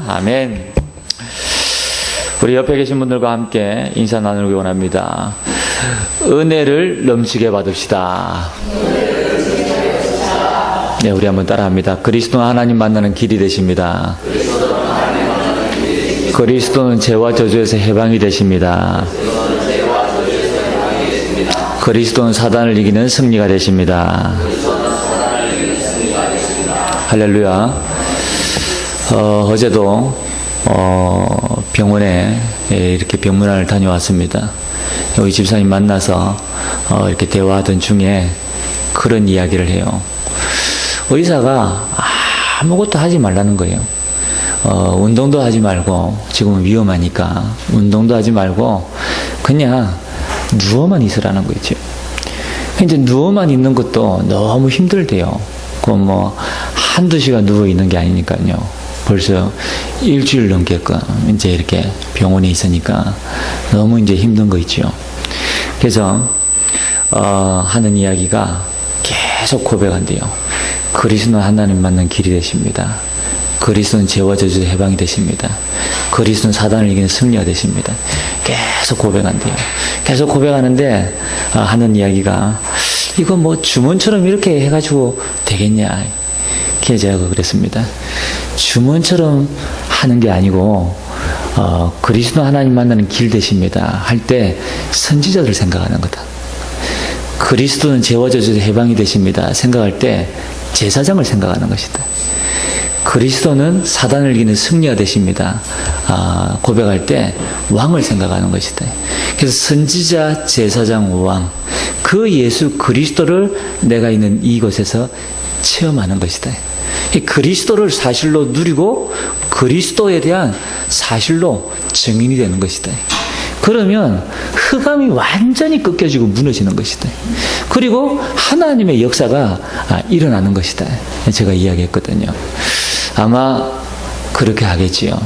아멘. 우리 옆에 계신 분들과 함께 인사 나누기 원합니다. 은혜를 넘치게 받읍시다. 네, 우리 한번 따라합니다. 그리스도는 하나님 만나는 길이 되십니다. 그리스도는 죄와 저주에서 해방이 되십니다. 그리스도는 사단을 이기는 승리가 되십니다. 할렐루야. 어제도 병원에 이렇게 병문안을 다녀왔습니다. 여기 집사님 만나서 이렇게 대화하던 중에 그런 이야기를 해요. 의사가 아무것도 하지 말라는 거예요. 운동도 하지 말고, 지금은 위험하니까 운동도 하지 말고 그냥 누워만 있으라는 거죠. 이제 누워만 있는 것도 너무 힘들대요. 그건 뭐 한두 시간 누워 있는 게 아니니까요. 벌써 일주일 넘게끔 이제 이렇게 병원에 있으니까 너무 이제 힘든 거 있죠. 그래서 하는 이야기가 계속 고백한대요. 그리스도는 하나님 만난 길이 되십니다. 그리스도는 죄와 저주에서 해방이 되십니다. 그리스도는 사단을 이기는 승리가 되십니다. 계속 고백한대요. 계속 고백하는데 하는 이야기가 이거 뭐 주문처럼 이렇게 해가지고 되겠냐. 그래서 제가 그랬습니다. 주문처럼 하는 게 아니고 그리스도 하나님 만나는 길 되십니다 할 때 선지자들 생각하는 거다. 그리스도는 죄와 저주에서 해방이 되십니다 생각할 때 제사장을 생각하는 것이다. 그리스도는 사단을 이기는 승리가 되십니다 고백할 때 왕을 생각하는 것이다. 그래서 선지자, 제사장, 왕, 그 예수 그리스도를 내가 있는 이곳에서 체험하는 것이다. 그리스도를 사실로 누리고 그리스도에 대한 사실로 증인이 되는 것이다. 그러면 흑암이 완전히 꺾여지고 무너지는 것이다. 그리고 하나님의 역사가 일어나는 것이다. 제가 이야기했거든요. 아마 그렇게 하겠지요.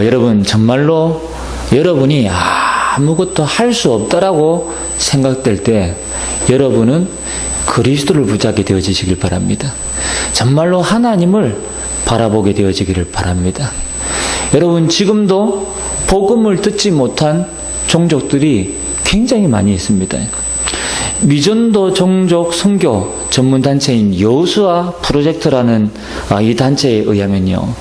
여러분 정말로 여러분이 아무것도 할 수 없다라고 생각될 때 여러분은 그리스도를 붙잡게 되어지시길 바랍니다. 정말로 하나님을 바라보게 되어지기를 바랍니다. 여러분 지금도 복음을 듣지 못한 종족들이 굉장히 많이 있습니다. 미전도 종족 선교 전문단체인 여호수아 프로젝트라는 이 단체에 의하면요,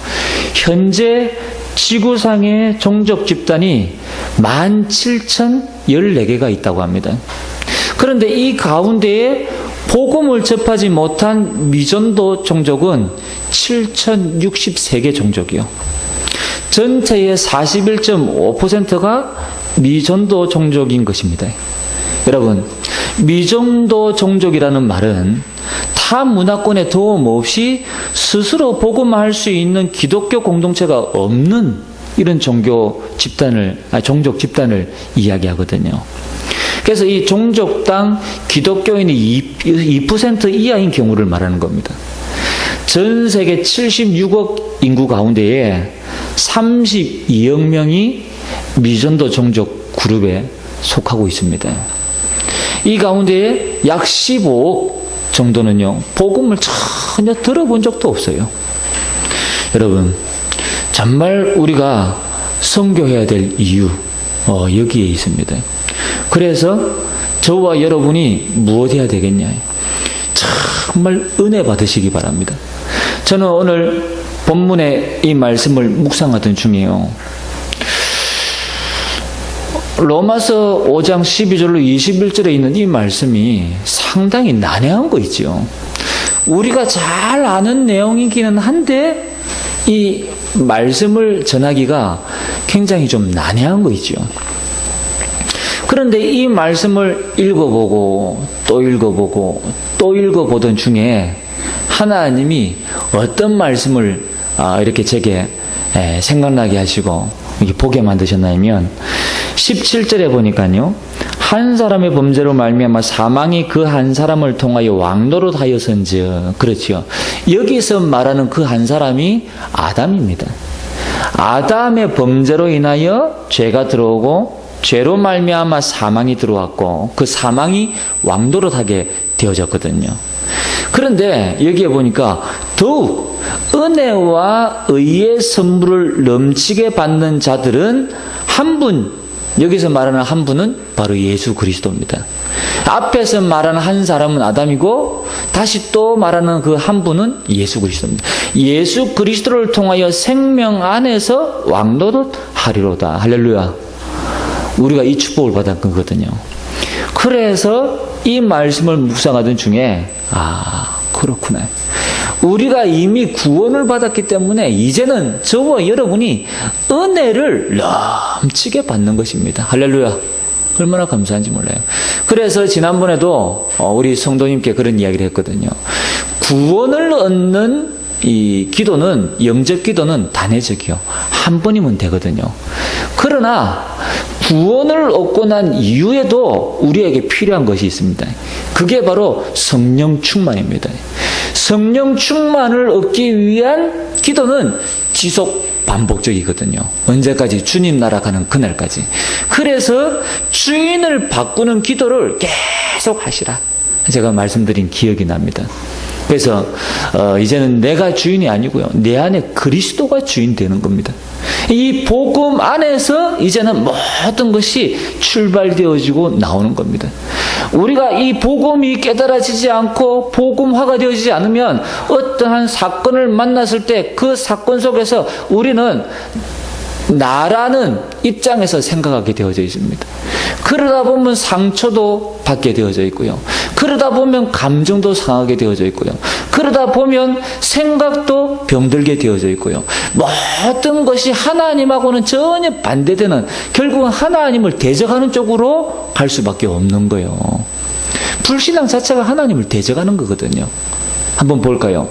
현재 지구상의 종족 집단이 17,014개가 있다고 합니다. 그런데 이 가운데에 복음을 접하지 못한 미전도 종족은 7,063개 종족이요. 전체의 41.5%가 미전도 종족인 것입니다. 여러분, 미전도 종족이라는 말은 타 문화권의 도움 없이 스스로 복음화할 수 있는 기독교 공동체가 없는 이런 종족 집단을 이야기하거든요. 그래서 이 종족당 기독교인이 2% 이하인 경우를 말하는 겁니다. 전 세계 76억 인구 가운데에 32억 명이 미전도 종족 그룹에 속하고 있습니다. 이 가운데에 약 15억 정도는요, 복음을 전혀 들어본 적도 없어요. 여러분, 정말 우리가 선교해야 될 이유 여기에 있습니다. 그래서 저와 여러분이 무엇 해야 되겠냐? 정말 은혜 받으시기 바랍니다. 저는 오늘 본문의 이 말씀을 묵상하던 중이에요. 로마서 5장 12절로 21절에 있는 이 말씀이 상당히 난해한 거 있죠. 우리가 잘 아는 내용이기는 한데 이 말씀을 전하기가 굉장히 좀 난해한 거 있죠. 그런데 이 말씀을 읽어보고 또 읽어보고 또 읽어보던 중에 하나님이 어떤 말씀을 이렇게 제게 생각나게 하시고 이렇게 보게 만드셨냐면 17절에 보니까요, 한 사람의 범죄로 말미암아 사망이 그 한 사람을 통하여 왕노릇 하였은즉, 그렇죠. 여기서 말하는 그 한 사람이 아담입니다. 아담의 범죄로 인하여 죄가 들어오고 죄로 말미암아 사망이 들어왔고 그 사망이 왕노릇하게 되어졌거든요. 그런데 여기에 보니까 더욱 은혜와 의의 선물을 넘치게 받는 자들은 한 분, 여기서 말하는 한 분은 바로 예수 그리스도입니다. 앞에서 말하는 한 사람은 아담이고 다시 또 말하는 그 한 분은 예수 그리스도입니다. 예수 그리스도를 통하여 생명 안에서 왕노릇 하리로다. 할렐루야. 우리가 이 축복을 받은 거거든요. 그래서 이 말씀을 묵상하던 중에 그렇구나. 우리가 이미 구원을 받았기 때문에 이제는 저와 여러분이 은혜를 넘치게 받는 것입니다. 할렐루야. 얼마나 감사한지 몰라요. 그래서 지난번에도 우리 성도님께 그런 이야기를 했거든요. 구원을 얻는 이 기도는, 영접 기도는 단회적이요. 한 번이면 되거든요. 그러나 구원을 얻고 난 이후에도 우리에게 필요한 것이 있습니다. 그게 바로 성령 충만입니다. 성령 충만을 얻기 위한 기도는 지속 반복적이거든요. 언제까지? 주님 나라 가는 그날까지. 그래서 주인을 바꾸는 기도를 계속 하시라. 제가 말씀드린 기억이 납니다. 그래서 이제는 내가 주인이 아니고요. 내 안에 그리스도가 주인 되는 겁니다. 이 복음 안에서 이제는 모든 것이 출발되어지고 나오는 겁니다. 우리가 이 복음이 깨달아지지 않고 복음화가 되어지지 않으면 어떠한 사건을 만났을 때 그 사건 속에서 우리는 나라는 입장에서 생각하게 되어져 있습니다. 그러다 보면 상처도 받게 되어져 있고요. 그러다 보면 감정도 상하게 되어져 있고요. 그러다 보면 생각도 병들게 되어져 있고요. 모든 것이 하나님하고는 전혀 반대되는, 결국은 하나님을 대적하는 쪽으로 갈 수밖에 없는 거예요. 불신앙 자체가 하나님을 대적하는 거거든요. 한번 볼까요?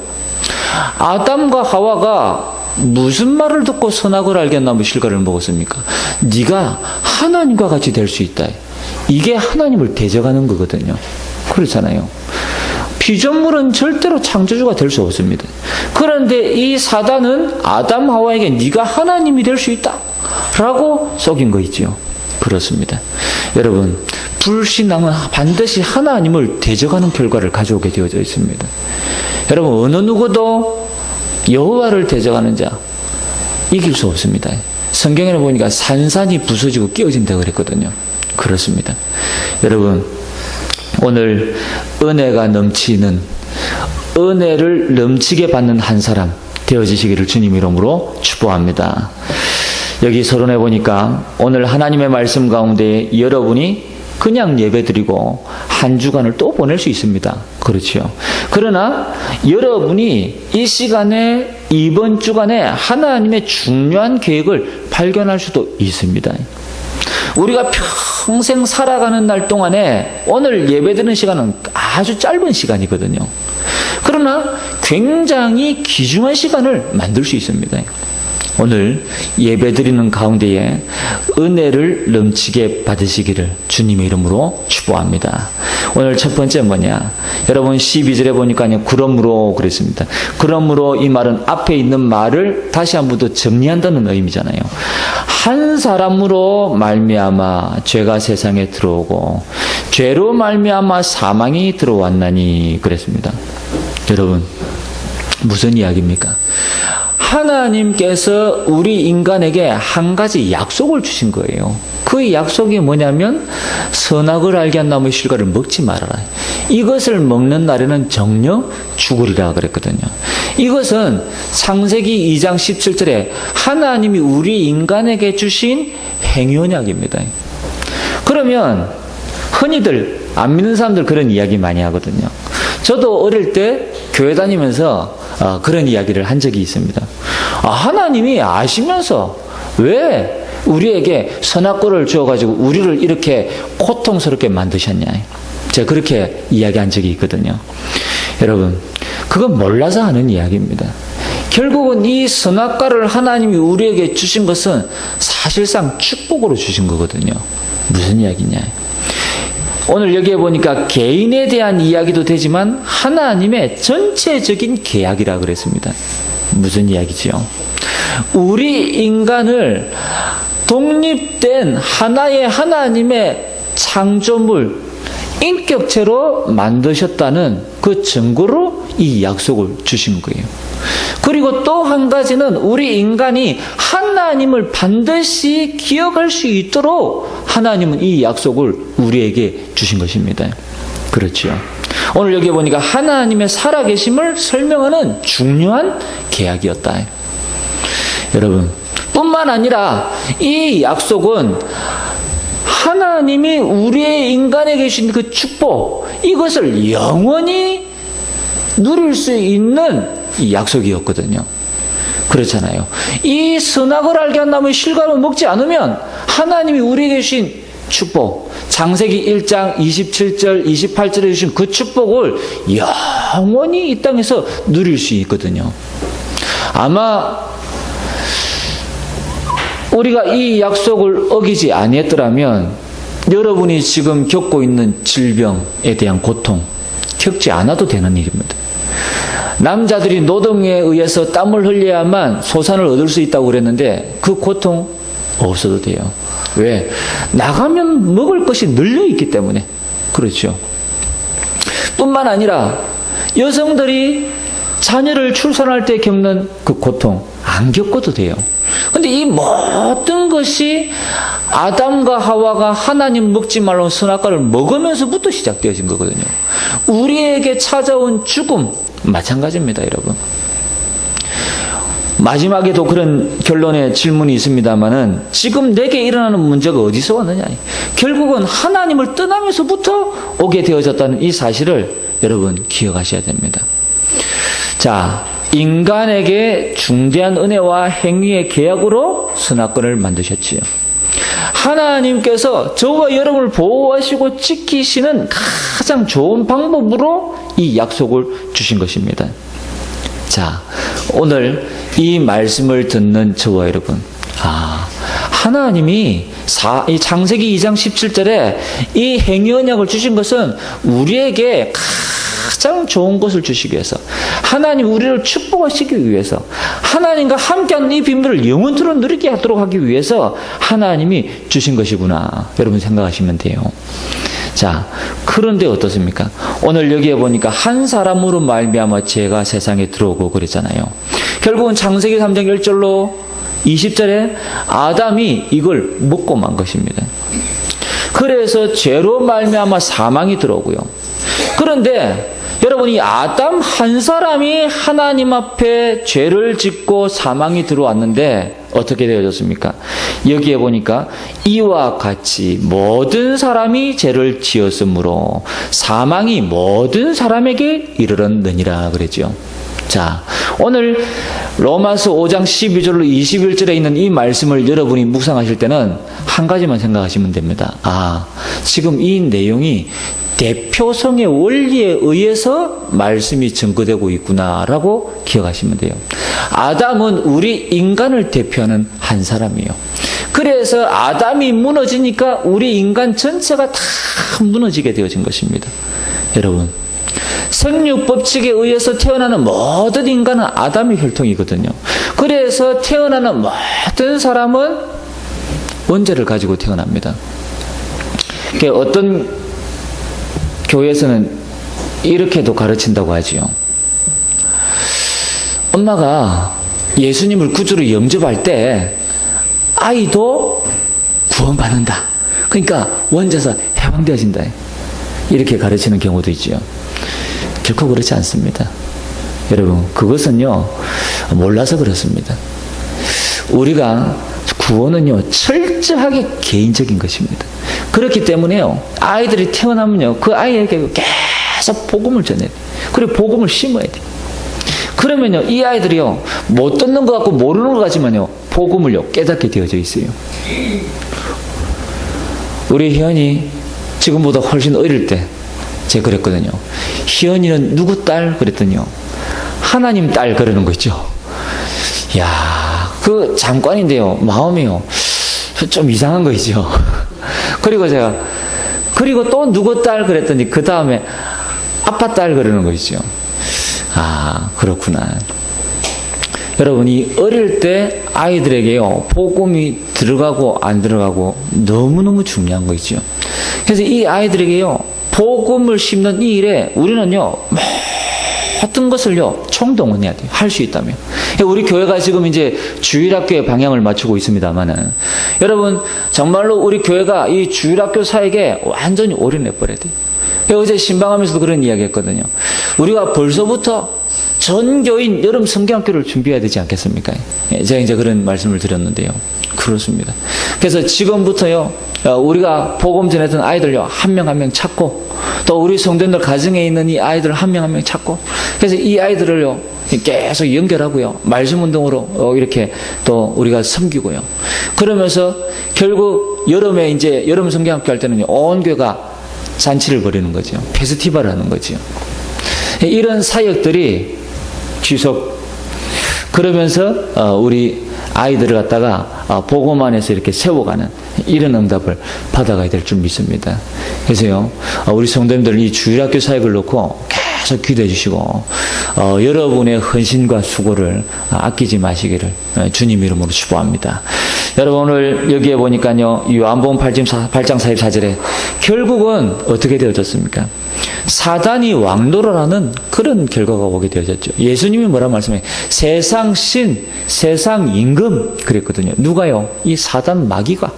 아담과 하와가 무슨 말을 듣고 선악을 알겠나무 실과를 먹었습니까? 네가 하나님과 같이 될 수 있다. 이게 하나님을 대적하는 거거든요. 그렇잖아요. 피조물은 절대로 창조주가 될 수 없습니다. 그런데 이 사단은 아담 하와에게 네가 하나님이 될 수 있다 라고 속인 거 있죠. 그렇습니다. 여러분, 불신앙은 반드시 하나님을 대적하는 결과를 가져오게 되어져 있습니다. 여러분, 어느 누구도 여호와를 대적하는 자 이길 수 없습니다. 성경에는 보니까 산산이 부서지고 끼어진다고 그랬거든요. 그렇습니다. 여러분, 오늘 은혜가 넘치는, 은혜를 넘치게 받는 한 사람 되어지시기를 주님 이름으로 축복합니다. 여기 서론에 보니까 오늘 하나님의 말씀 가운데 여러분이 그냥 예배드리고 한 주간을 또 보낼 수 있습니다. 그렇죠. 그러나 여러분이 이 시간에, 이번 주간에 하나님의 중요한 계획을 발견할 수도 있습니다. 우리가 평생 살아가는 날 동안에 오늘 예배드리는 시간은 아주 짧은 시간이거든요. 그러나 굉장히 귀중한 시간을 만들 수 있습니다. 오늘 예배드리는 가운데에 은혜를 넘치게 받으시기를 주님의 이름으로 축복합니다. 오늘 첫 번째 뭐냐? 여러분 12절에 보니까 그러므로 그랬습니다. 그러므로 이 말은 앞에 있는 말을 다시 한 번 더 정리한다는 의미잖아요. 한 사람으로 말미암아 죄가 세상에 들어오고 죄로 말미암아 사망이 들어왔나니 그랬습니다. 여러분, 무슨 이야기입니까? 하나님께서 우리 인간에게 한 가지 약속을 주신 거예요. 그 약속이 뭐냐면 선악을 알게 한 나무의 실과를 먹지 말아라. 이것을 먹는 날에는 정녕 죽으리라 그랬거든요. 이것은 창세기 2장 17절에 하나님이 우리 인간에게 주신 행위언약입니다. 그러면 흔히들 안 믿는 사람들 그런 이야기 많이 하거든요. 저도 어릴 때 교회 다니면서 그런 이야기를 한 적이 있습니다. 하나님이 아시면서 왜 우리에게 선악과를 주어가지고 우리를 이렇게 고통스럽게 만드셨냐. 제가 그렇게 이야기한 적이 있거든요. 여러분, 그건 몰라서 하는 이야기입니다. 결국은 이 선악과를 하나님이 우리에게 주신 것은 사실상 축복으로 주신 거거든요. 무슨 이야기냐. 오늘 여기에 보니까 개인에 대한 이야기도 되지만 하나님의 전체적인 계약이라 그랬습니다. 무슨 이야기지요? 우리 인간을 독립된 하나의 하나님의 창조물, 인격체로 만드셨다는 그 증거로 이 약속을 주신 거예요. 그리고 또 한 가지는 우리 인간이 하나님을 반드시 기억할 수 있도록 하나님은 이 약속을 우리에게 주신 것입니다. 그렇죠. 오늘 여기 보니까 하나님의 살아계심을 설명하는 중요한 계약이었다. 여러분, 뿐만 아니라 이 약속은 하나님이 우리의 인간에게 주신 그 축복, 이것을 영원히 누릴 수 있는 이 약속이었거든요. 그렇잖아요. 이 선악을 알게 한다면 실과로 먹지 않으면 하나님이 우리에게 주신 축복, 창세기 1장 27절 28절에 주신 그 축복을 영원히 이 땅에서 누릴 수 있거든요. 아마 우리가 이 약속을 어기지 아니했더라면 여러분이 지금 겪고 있는 질병에 대한 고통 겪지 않아도 되는 일입니다. 남자들이 노동에 의해서 땀을 흘려야만 소산을 얻을 수 있다고 그랬는데 그 고통 없어도 돼요. 왜? 나가면 먹을 것이 널려있기 때문에. 그렇죠. 뿐만 아니라 여성들이 자녀를 출산할 때 겪는 그 고통 안 겪어도 돼요. 근데 이 모든 것이 아담과 하와가 하나님 먹지 말라는 선악과를 먹으면서부터 시작되어진 거거든요. 우리에게 찾아온 죽음 마찬가지입니다, 여러분. 마지막에도 그런 결론의 질문이 있습니다만은 지금 내게 일어나는 문제가 어디서 왔느냐? 결국은 하나님을 떠나면서부터 오게 되어졌다는 이 사실을 여러분 기억하셔야 됩니다. 자, 인간에게 중대한 은혜와 행위의 계약으로 선악과를 만드셨지요. 하나님께서 저와 여러분을 보호하시고 지키시는 가장 좋은 방법으로 이 약속을 주신 것입니다. 자, 오늘 이 말씀을 듣는 저와 여러분, 하나님이 이 창세기 2장 17절에 이 행위 언약을 주신 것은 우리에게 가장 좋은 것을 주시기 위해서, 하나님 우리를 축복하시기 위해서, 하나님과 함께하는 이 비밀을 영원토록 누리게 하도록 하기 위해서 하나님이 주신 것이구나, 여러분 생각하시면 돼요. 자, 그런데 어떻습니까? 오늘 여기에 보니까 한 사람으로 말미암아 죄가 세상에 들어오고 그랬잖아요. 결국은 창세기 3장 1절로 20절에 아담이 이걸 먹고 만 것입니다. 그래서 죄로 말미암아 사망이 들어오고요. 그런데 여러분, 이 아담 한 사람이 하나님 앞에 죄를 짓고 사망이 들어왔는데 어떻게 되어졌습니까? 여기에 보니까 이와 같이 모든 사람이 죄를 지었으므로 사망이 모든 사람에게 이르렀느니라 그랬죠. 자, 오늘 로마서 5장 12절로 21절에 있는 이 말씀을 여러분이 묵상하실 때는 한 가지만 생각하시면 됩니다. 지금 이 내용이 대표성의 원리에 의해서 말씀이 증거되고 있구나라고 기억하시면 돼요. 아담은 우리 인간을 대표하는 한 사람이에요. 그래서 아담이 무너지니까 우리 인간 전체가 다 무너지게 되어진 것입니다. 여러분, 생육 법칙에 의해서 태어나는 모든 인간은 아담의 혈통이거든요. 그래서 태어나는 모든 사람은 원죄를 가지고 태어납니다. 어떤 교회에서는 이렇게도 가르친다고 하지요. 엄마가 예수님을 구주로 영접할 때 아이도 구원받는다. 그러니까 원죄에서 해방되어진다. 이렇게 가르치는 경우도 있지요. 결코 그렇지 않습니다. 여러분, 그것은요, 몰라서 그렇습니다. 우리가 구원은요, 철저하게 개인적인 것입니다. 그렇기 때문에요, 아이들이 태어나면요, 그 아이에게 계속 복음을 전해야 돼요. 그리고 복음을 심어야 돼요. 그러면요, 이 아이들이요, 못 듣는 것 같고 모르는 것 같지만요, 복음을요, 깨닫게 되어져 있어요. 우리 희연이 지금보다 훨씬 어릴 때 제가 그랬거든요. 희연이는 누구 딸? 그랬더니요, 하나님 딸 그러는 거 있죠. 야, 그 잠깐인데요, 마음이요, 좀 이상한 거 있죠. 그리고 제가, 그리고 또 누구 딸? 그랬더니 그 다음에 아빠 딸 그러는 거 있죠. 그렇구나. 여러분이 어릴 때 아이들에게요, 복음이 들어가고 안 들어가고 너무너무 중요한 거 있죠. 그래서 이 아이들에게요, 복음을 심는 이 일에 우리는요, 모든 것을요, 총동원해야 돼요. 할 수 있다면. 우리 교회가 지금 이제 주일학교의 방향을 맞추고 있습니다만은, 여러분, 정말로 우리 교회가 이 주일학교 사역에 완전히 올인해버려야 돼요. 어제 신방하면서도 그런 이야기 했거든요. 우리가 벌써부터 전교인 여름 성경학교를 준비해야 되지 않겠습니까? 제가 이제 그런 말씀을 드렸는데요. 그렇습니다. 그래서 지금부터요, 우리가 복음 전했던 아이들요, 한 명 한 명 찾고, 또 우리 성도님들 가정에 있는 이 아이들 한 명 한 명 찾고, 그래서 이 아이들을요, 계속 연결하고요, 말씀 운동으로 이렇게 또 우리가 섬기고요. 그러면서 결국 여름에 이제 여름 성경학교 할 때는요, 온 교회가 잔치를 벌이는 거죠. 페스티벌을 하는 거죠. 이런 사역들이 지속, 그러면서 우리 아이들을 갖다가 복음 안에서 이렇게 세워가는 이런 응답을 받아가야 될 줄 믿습니다. 그래서요, 우리 성도님들 이 주일학교 사역을 놓고 계속 기도해 주시고, 여러분의 헌신과 수고를 아끼지 마시기를 주님 이름으로 축복합니다. 여러분, 오늘 여기에 보니까요, 요한복음 8장 44절에 결국은 어떻게 되어졌습니까? 사단이 왕노를 하는 그런 결과가 오게 되어졌죠. 예수님이 뭐라 말씀해요? 세상 신, 세상 임금 그랬거든요. 누가요? 이 사단 마귀가.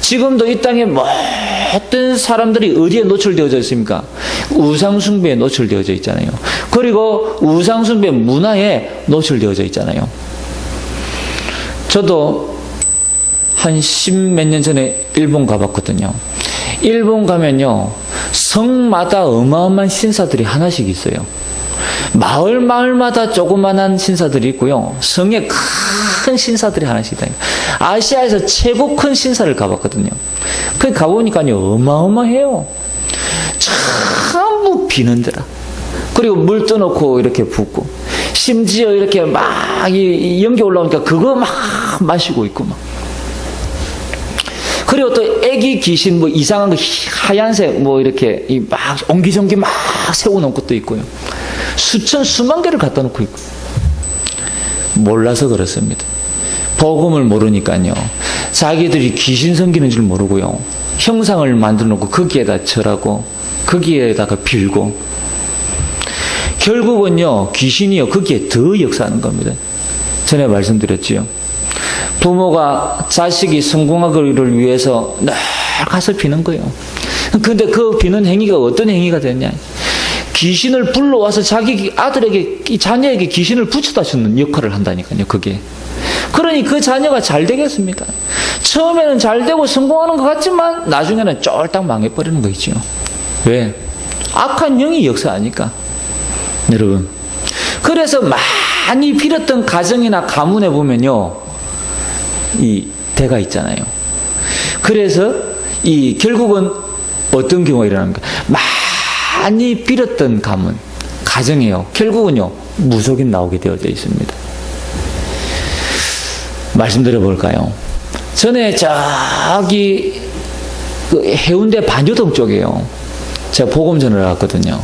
지금도 이 땅에 모든 사람들이 어디에 노출되어져 있습니까? 우상숭배에 노출되어져 있잖아요. 그리고 우상숭배 문화에 노출되어져 있잖아요. 저도 한 10몇 년 전에 일본 가봤거든요. 일본 가면요, 성마다 어마어마한 신사들이 하나씩 있어요. 마을마다 조그만한 신사들이 있고요, 성에 큰 신사들이 하나씩 있다. 아시아에서 최고 큰 신사를 가봤거든요. 거기 가보니까요, 어마어마해요. 전부 비는 데라. 그리고 물 떠놓고 이렇게 붓고, 심지어 이렇게 막 이 연기 올라오니까 그거 막 마시고 있고 막. 그리고 또 애기 귀신 뭐 이상한 거 하얀색 뭐 이렇게 막 옹기종기 막 세워놓은 것도 있고요. 수만 개를 갖다 놓고 있고. 몰라서 그렇습니다. 복음을 모르니까요, 자기들이 귀신 섬기는 줄 모르고요, 형상을 만들어 놓고 거기에다 절하고 거기에다가 빌고, 결국은요, 귀신이요, 거기에 더 역사하는 겁니다. 전에 말씀드렸지요. 부모가 자식이 성공하기를 위해서 늘 가서 비는 거예요. 근데 그 비는 행위가 어떤 행위가 됐냐? 귀신을 불러와서 자기 아들에게, 이 자녀에게 귀신을 붙여다 주는 역할을 한다니까요, 그게. 그러니 그 자녀가 잘 되겠습니까? 처음에는 잘 되고 성공하는 것 같지만 나중에는 쫄딱 망해버리는 거 있죠. 왜? 악한 영이 역사하니까. 여러분, 그래서 많이 빌었던 가정이나 가문에 보면요, 이 대가 있잖아요. 그래서 이 결국은 어떤 경우가 일어납니까? 많이 빌었던 가문, 가정이요, 결국은요, 무속인 나오게 되어져 있습니다. 말씀드려 볼까요? 전에 저기 그 해운대 반여동 쪽이에요. 제가 복음전을 갔거든요.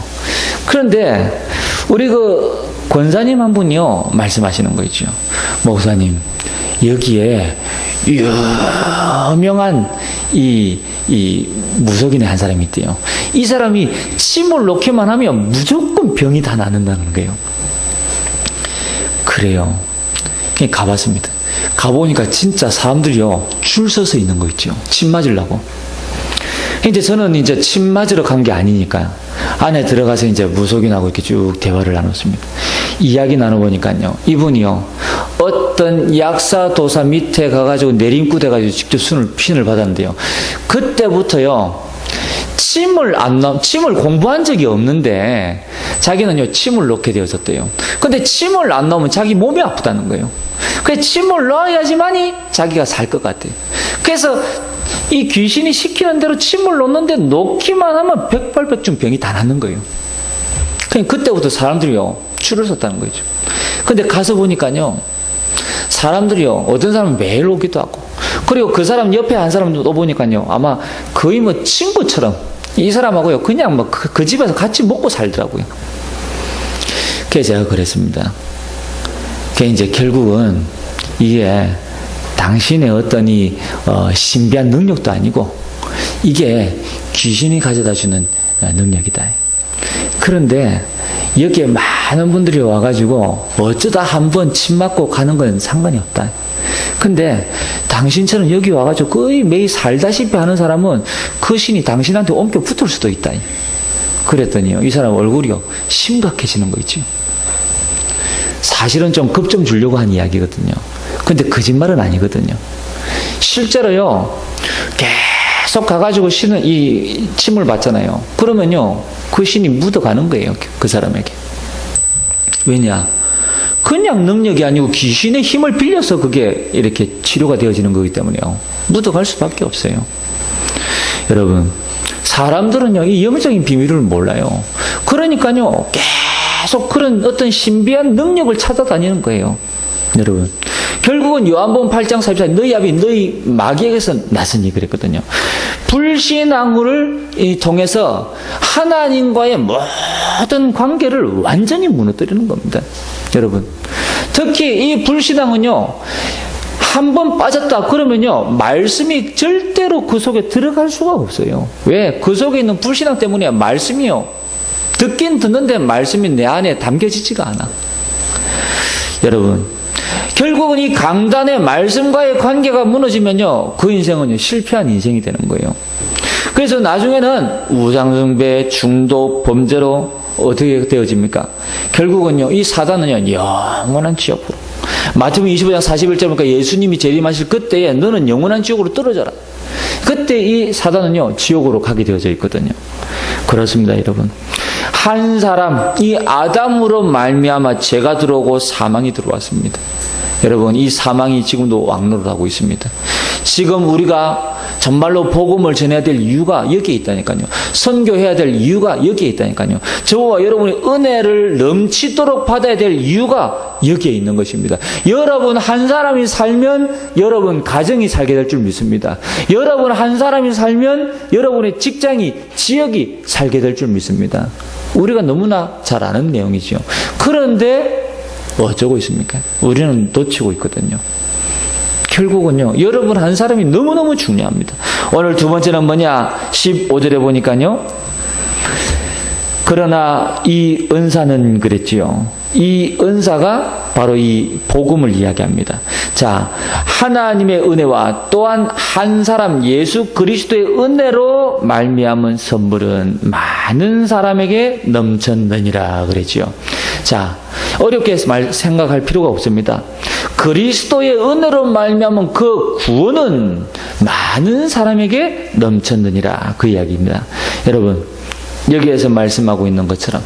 그런데 우리 그 권사님 한 분이요, 말씀하시는 거 있죠. 목사님, 여기에 유명한 이 무속인의 한 사람이 있대요. 이 사람이 침을 놓기만 하면 무조건 병이 다 낫는다는 거예요. 그래요. 그냥 가봤습니다. 가보니까 진짜 사람들이요, 줄 서서 있는 거 있죠. 침 맞으려고. 이제 저는 이제 침 맞으러 간 게 아니니까 안에 들어가서 이제 무속인하고 이렇게 쭉 대화를 나눴습니다. 이야기 나눠보니까요, 이분이요, 어떤 약사도사 밑에 가가지고 내림구 돼가지고 직접 신을 받았는데요, 그때부터요, 침을 공부한 적이 없는데 자기는요, 침을 놓게 되어졌대요. 근데 침을 안 넣으면 자기 몸이 아프다는 거예요. 그래서 침을 넣어야지만이 자기가 살 것 같아요. 그래서 이 귀신이 시키는 대로 침을 놓는데 놓기만 하면 백발백중 병이 다 낫는 거예요. 그러니까 그때부터 사람들이요, 줄을 섰다는 거죠. 근데 가서 보니까요, 사람들이요, 어떤 사람은 매일 오기도 하고, 그리고 그 사람 옆에 한 사람도 또 보니까요, 아마 거의 뭐 친구처럼 이 사람하고요, 그냥 뭐 그 집에서 같이 먹고 살더라고요. 그래서 제가 그랬습니다. 그게 이제 결국은 이게 당신의 어떤 이 신비한 능력도 아니고, 이게 귀신이 가져다 주는 능력이다. 그런데 여기에 많은 분들이 와가지고 어쩌다 한번 침 맞고 가는 건 상관이 없다. 근데 당신처럼 여기 와가지고 거의 매일 살다시피 하는 사람은 그 신이 당신한테 옮겨 붙을 수도 있다. 그랬더니요, 이 사람 얼굴이요 심각해지는 거 있죠. 사실은 좀 겁 좀 주려고 한 이야기거든요. 근데 거짓말은 아니거든요. 실제로요, 계속 가가지고 신은 이 침을 받잖아요. 그러면요, 그 신이 묻어가는 거예요, 그 사람에게. 왜냐? 그냥 능력이 아니고 귀신의 힘을 빌려서 그게 이렇게 치료가 되어지는 거기 때문에요. 묻어갈 수밖에 없어요. 여러분, 사람들은요, 이 영적인 비밀을 몰라요. 그러니까요, 계속 그런 어떤 신비한 능력을 찾아다니는 거예요. 여러분, 결국은 요한복음 8장 44절 너희 아비 너희 마귀에게서 났으니 그랬거든요. 불신앙을 통해서 하나님과의 모든 관계를 완전히 무너뜨리는 겁니다. 여러분, 특히 이 불신앙은요, 한번 빠졌다 그러면요, 말씀이 절대로 그 속에 들어갈 수가 없어요. 왜? 그 속에 있는 불신앙 때문에 말씀이요, 듣긴 듣는데 말씀이 내 안에 담겨지지가 않아. 여러분, 결국은 이 강단의 말씀과의 관계가 무너지면요, 그 인생은요, 실패한 인생이 되는 거예요. 그래서 나중에는 우상숭배, 중독, 범죄로 어떻게 되어집니까? 결국은요, 이 사단은요, 영원한 지옥으로. 마태복음 25장 41절 보니까 예수님이 재림하실 그때에 너는 영원한 지옥으로 떨어져라. 그때 이 사단은요, 지옥으로 가게 되어져 있거든요. 그렇습니다, 여러분. 한 사람, 이 아담으로 말미암아 죄가 들어오고 사망이 들어왔습니다. 여러분, 이 사망이 지금도 왕노릇하고 있습니다. 지금 우리가 정말로 복음을 전해야 될 이유가 여기에 있다니까요. 선교해야 될 이유가 여기에 있다니까요. 저와 여러분의 은혜를 넘치도록 받아야 될 이유가 여기에 있는 것입니다. 여러분 한 사람이 살면 여러분 가정이 살게 될 줄 믿습니다. 여러분 한 사람이 살면 여러분의 직장이, 지역이 살게 될 줄 믿습니다. 우리가 너무나 잘 아는 내용이죠. 그런데 어쩌고 있습니까? 우리는 놓치고 있거든요. 결국은요, 여러분 한 사람이 너무너무 중요합니다. 오늘 두 번째는 뭐냐? 15절에 보니까요, 그러나 이 은사는 그랬지요. 이 은사가 바로 이 복음을 이야기합니다. 자, 하나님의 은혜와 또한 한 사람 예수 그리스도의 은혜로 말미암은 선물은 많은 사람에게 넘쳤느니라 그랬지요. 자, 어렵게 생각할 필요가 없습니다. 그리스도의 은혜로 말미암은 그 구원은 많은 사람에게 넘쳤느니라 그 이야기입니다. 여러분, 여기에서 말씀하고 있는 것처럼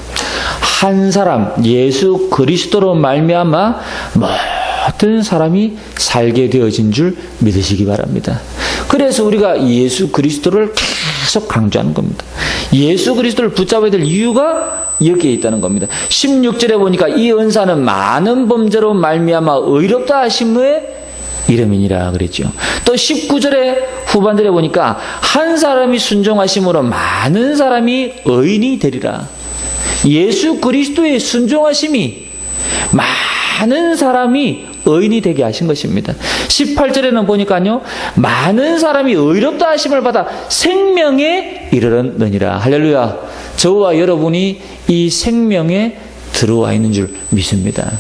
한 사람 예수 그리스도로 말미암아 모든 사람이 살게 되어진 줄 믿으시기 바랍니다. 그래서 우리가 예수 그리스도를 계속 강조하는 겁니다. 예수 그리스도를 붙잡아야 될 이유가 여기에 있다는 겁니다. 16절에 보니까 이 은사는 많은 범죄로 말미암아 의롭다 하심의 이름이니라 그랬죠. 또 19절에 후반절에 보니까 한 사람이 순종하심으로 많은 사람이 의인이 되리라. 예수 그리스도의 순종하심이 많은 사람이 의인이 되게 하신 것입니다. 18절에는 보니까요, 많은 사람이 의롭다 하심을 받아 생명에 이르렀느니라. 할렐루야. 저와 여러분이 이 생명에 들어와 있는 줄 믿습니다.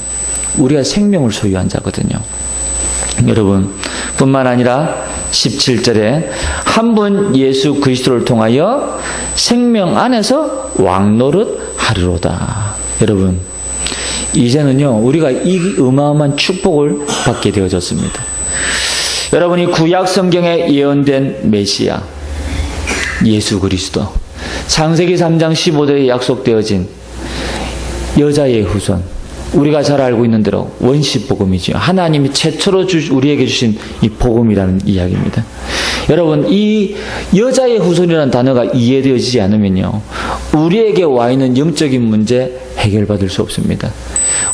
우리가 생명을 소유한 자거든요. 여러분, 뿐만 아니라 17절에 한 분 예수 그리스도를 통하여 생명 안에서 왕노릇 하리로다. 여러분, 이제는요, 우리가 이 어마어마한 축복을 받게 되어졌습니다. 여러분이 구약 성경에 예언된 메시아 예수 그리스도, 창세기 3장 15절에 약속되어진 여자의 후손, 우리가 잘 알고 있는 대로 원시복음이죠. 하나님이 최초로 우리에게 주신 이 복음이라는 이야기입니다. 여러분, 이 여자의 후손이라는 단어가 이해되어지지 않으면요, 우리에게 와 있는 영적인 문제 해결받을 수 없습니다.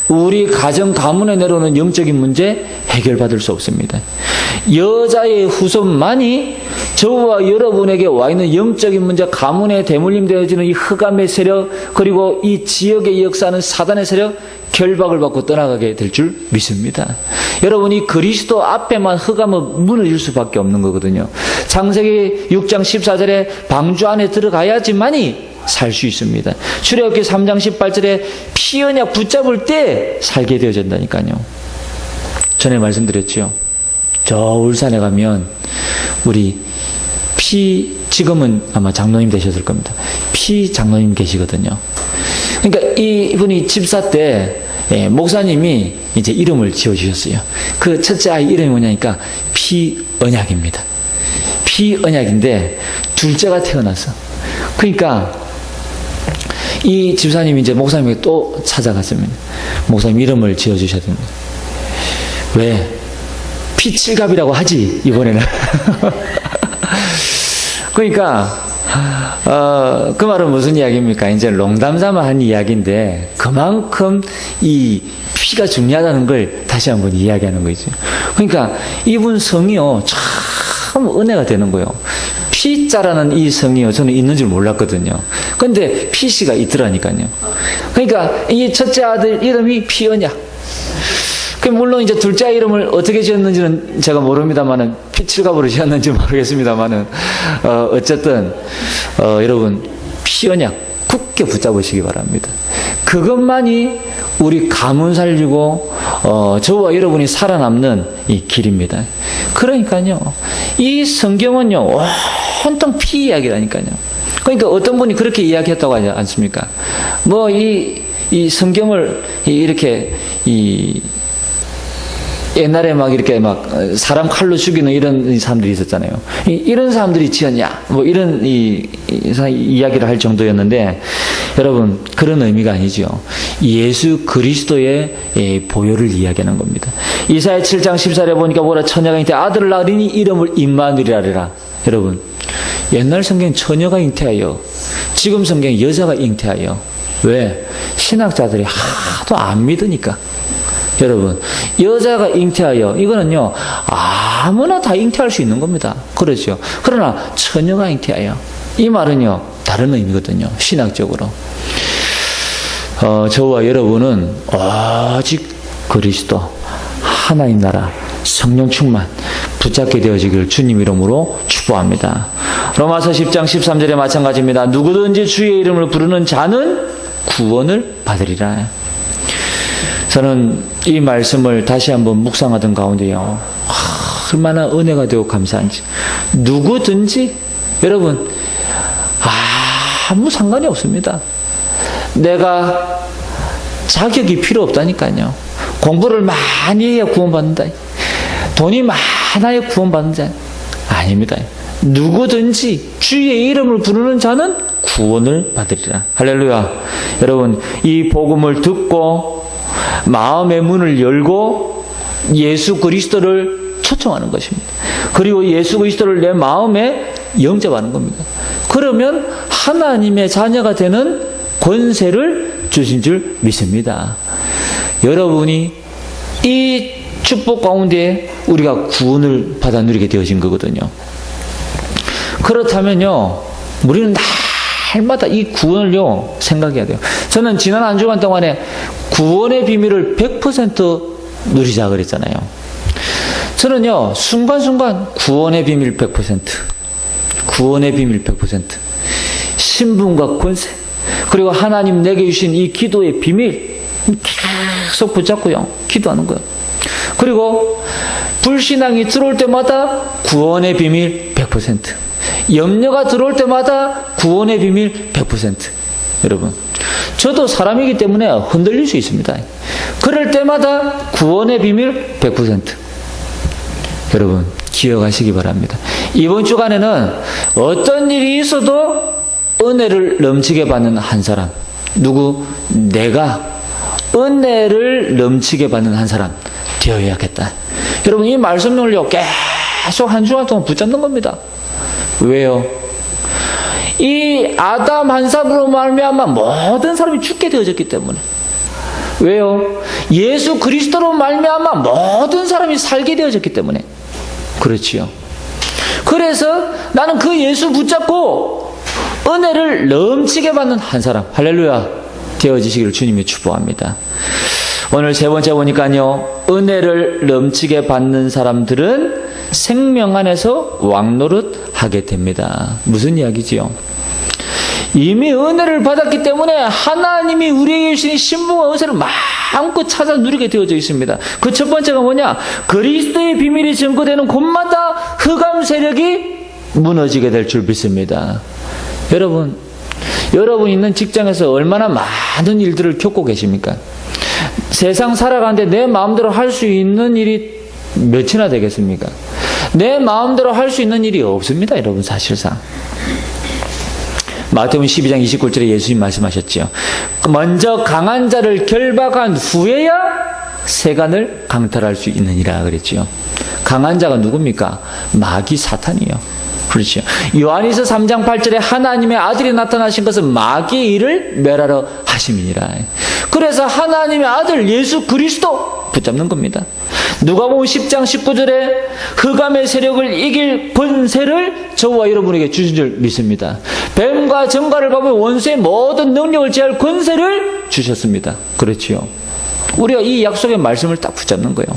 우리 가정 가문에 내려오는 영적인 문제 해결받을 수 없습니다. 여자의 후손만이 저와 여러분에게 와 있는 영적인 문제, 가문에 대물림되어지는 이 흑암의 세력, 그리고 이 지역에 역사하는 사단의 세력 결박을 받고 떠나가게 될 줄 믿습니다. 여러분이 그리스도 앞에만 흑암은 무너질 수밖에 없는 거거든요. 창세기 6장 14절에 방주 안에 들어가야지만이 살 수 있습니다. 출애굽기 3장 18절에 피 언약 붙잡을 때 살게 되어진다니까요. 전에 말씀드렸죠. 저 울산에 가면 우리 지금은 아마 장로님 되셨을 겁니다. 장로님 계시거든요. 그러니까 이분이 집사 때 목사님이 이제 이름을 지어주셨어요. 그 첫째 아이 이름이 뭐냐니까 피언약입니다. 피언약인데 둘째가 태어났어. 그러니까 이 집사님이 이제 목사님에게 또 찾아갔습니다. 목사님 이름을 지어주셔야 됩니다. 왜? 피칠갑이라고 하지 이번에는. 그러니까 그 말은 무슨 이야기입니까? 이제 농담삼아 한 이야기인데 그만큼 이 피가 중요하다는 걸 다시 한번 이야기하는 거죠. 그러니까 이분 성이요 참 은혜가 되는 거예요. 피자라는 이 성이요 저는 있는 줄 몰랐거든요. 근데 피씨가 있더라니까요. 그러니까 이 첫째 아들 이름이 피언약. 물론 이제 둘째 이름을 어떻게 지었는지는 제가 모릅니다만은 피칠갑으로 지었는지 모르겠습니다만은 어쨌든 여러분 피언약 굳게 붙잡으시기 바랍니다. 그것만이 우리 가문 살리고 저와 여러분이 살아남는 이 길입니다. 그러니까요 이 성경은요 온통 피 이야기라니까요. 그러니까 어떤 분이 그렇게 이야기했다고 하지 않습니까? 뭐 이 성경을 이렇게 옛날에 막 이렇게 막 사람 칼로 죽이는 이런 사람들이 있었잖아요. 이런 사람들이 지었냐? 뭐 이런 이야기를 할 정도였는데 여러분 그런 의미가 아니죠. 예수 그리스도의 보혈을 이야기하는 겁니다. 이사야 7장 14절에 보니까 뭐라 처녀가 잉태 아들을 낳으리니 이름을 임마누엘이라 하리라. 여러분 옛날 성경 처녀가 잉태하여 지금 성경 여자가 잉태하여 왜? 신학자들이 하도 안 믿으니까. 여러분 여자가 잉태하여 이거는요 아무나 다 잉태할 수 있는 겁니다. 그렇죠. 그러나 처녀가 잉태하여 이 말은요 다른 의미거든요. 신학적으로 저와 여러분은 오직 그리스도 하나님 나라 성령 충만 붙잡게 되어지기를 주님 이름으로 축복합니다. 로마서 10장 13절에 마찬가지입니다. 누구든지 주의 이름을 부르는 자는 구원을 받으리라. 저는 이 말씀을 다시 한번 묵상하던 가운데요 얼마나 은혜가 되고 감사한지. 누구든지 여러분 아무 상관이 없습니다. 내가 자격이 필요 없다니까요. 공부를 많이 해야 구원받는다. 돈이 많아야 구원받는다. 아닙니다. 누구든지 주의 이름을 부르는 자는 구원을 받으리라. 할렐루야. 여러분 이 복음을 듣고 마음의 문을 열고 예수 그리스도를 초청하는 것입니다. 그리고 예수 그리스도를 내 마음에 영접하는 겁니다. 그러면 하나님의 자녀가 되는 권세를 주신 줄 믿습니다. 여러분이 이 축복 가운데 우리가 구원을 받아 누리게 되어진 거거든요. 그렇다면요 우리는 날마다 이 구원을요 생각해야 돼요. 저는 지난 한 주간 동안에 구원의 비밀을 100% 누리자 그랬잖아요. 저는요 순간순간 구원의 비밀 100%, 구원의 비밀 100%, 신분과 권세, 그리고 하나님 내게 주신 이 기도의 비밀 계속 붙잡고요 기도하는 거예요. 그리고 불신앙이 들어올 때마다 구원의 비밀 100%, 염려가 들어올 때마다 구원의 비밀 100%. 여러분 저도 사람이기 때문에 흔들릴 수 있습니다. 그럴 때마다 구원의 비밀 100%. 여러분 기억하시기 바랍니다. 이번 주간에는 어떤 일이 있어도 은혜를 넘치게 받는 한 사람. 누구? 내가 은혜를 넘치게 받는 한 사람 되어야겠다. 여러분 이 말씀을요 계속 한 주간 동안 붙잡는 겁니다. 왜요? 이 아담 한 사람으로 말미암아 모든 사람이 죽게 되어졌기 때문에. 왜요? 예수 그리스도로 말미암아 모든 사람이 살게 되어졌기 때문에. 그렇지요. 그래서 나는 그 예수 붙잡고 은혜를 넘치게 받는 한 사람, 할렐루야, 되어지시기를 주님이 축복합니다. 오늘 세 번째 보니까요, 은혜를 넘치게 받는 사람들은 생명 안에서 왕노릇 하게 됩니다. 무슨 이야기지요? 이미 은혜를 받았기 때문에 하나님이 우리에게 주신 신분과 은혜를 마음껏 찾아 누리게 되어져 있습니다. 그 첫 번째가 뭐냐? 그리스도의 비밀이 증거되는 곳마다 흑암 세력이 무너지게 될 줄 믿습니다. 여러분 있는 직장에서 얼마나 많은 일들을 겪고 계십니까? 세상 살아가는데 내 마음대로 할 수 있는 일이 몇이나 되겠습니까? 내 마음대로 할 수 있는 일이 없습니다, 여러분, 사실상. 마태복음 12장 29절에 예수님 말씀하셨죠. 먼저 강한 자를 결박한 후에야 세간을 강탈할 수 있느니라 그랬죠. 강한 자가 누굽니까? 마귀 사탄이요. 그렇죠. 요한일서 3장 8절에 하나님의 아들이 나타나신 것은 마귀의 일을 멸하러 하심이니라. 그래서 하나님의 아들 예수 그리스도 붙잡는 겁니다. 누가복음 10장 19절에 흑암의 세력을 이길 권세를 저와 여러분에게 주신 줄 믿습니다. 뱀과 정갈을 밟은 원수의 모든 능력을 제할 권세를 주셨습니다. 그렇지요. 우리가 이 약속의 말씀을 딱 붙잡는 거예요.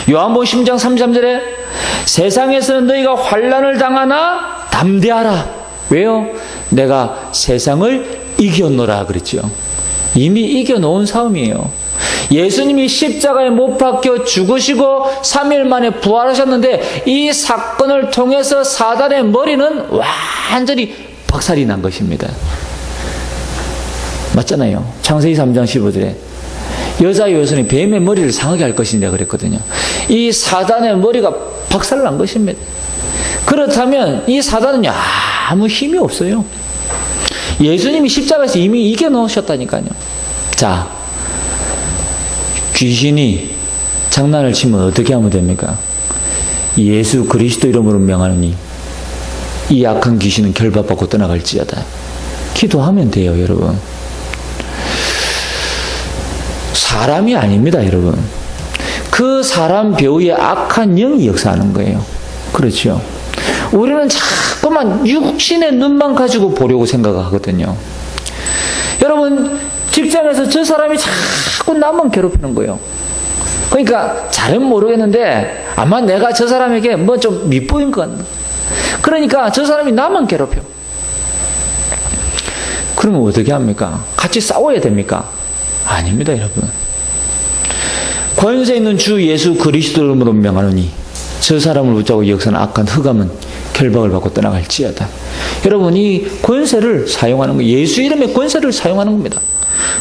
요한복음 10장 33절에 세상에서는 너희가 환난을 당하나 담대하라. 왜요? 내가 세상을 이겼노라 그랬죠. 이미 이겨놓은 싸움이에요. 예수님이 십자가에 못 박혀 죽으시고 3일 만에 부활하셨는데 이 사건을 통해서 사단의 머리는 완전히 박살이 난 것입니다. 맞잖아요. 창세기 3장 15절에 여자 요소는 뱀의 머리를 상하게 할 것이냐 그랬거든요. 이 사단의 머리가 박살난 것입니다. 그렇다면 이 사단은 아무 힘이 없어요. 예수님이 십자가에서 이미 이겨놓으셨다니까요. 자, 귀신이 장난을 치면 어떻게 하면 됩니까? 예수 그리스도 이름으로 명하노니 이 악한 귀신은 결박받고 떠나갈지어다. 기도하면 돼요, 여러분. 사람이 아닙니다, 여러분. 그 사람 배후에 악한 영이 역사하는 거예요. 그렇죠. 우리는 자꾸만 육신의 눈만 가지고 보려고 생각하거든요. 여러분, 직장에서 저 사람이 자꾸 나만 괴롭히는 거예요. 그러니까 잘은 모르겠는데 아마 내가 저 사람에게 뭐 좀 밉보인 것 같나. 그러니까 저 사람이 나만 괴롭혀. 그러면 어떻게 합니까? 같이 싸워야 됩니까? 아닙니다, 여러분. 권세 있는 주 예수 그리스도로 명하노니 저 사람을 붙잡고 역사는 악한 흑암은 결박을 받고 떠나갈지어다. 여러분, 이 권세를 사용하는 거예요. 예수 이름의 권세를 사용하는 겁니다.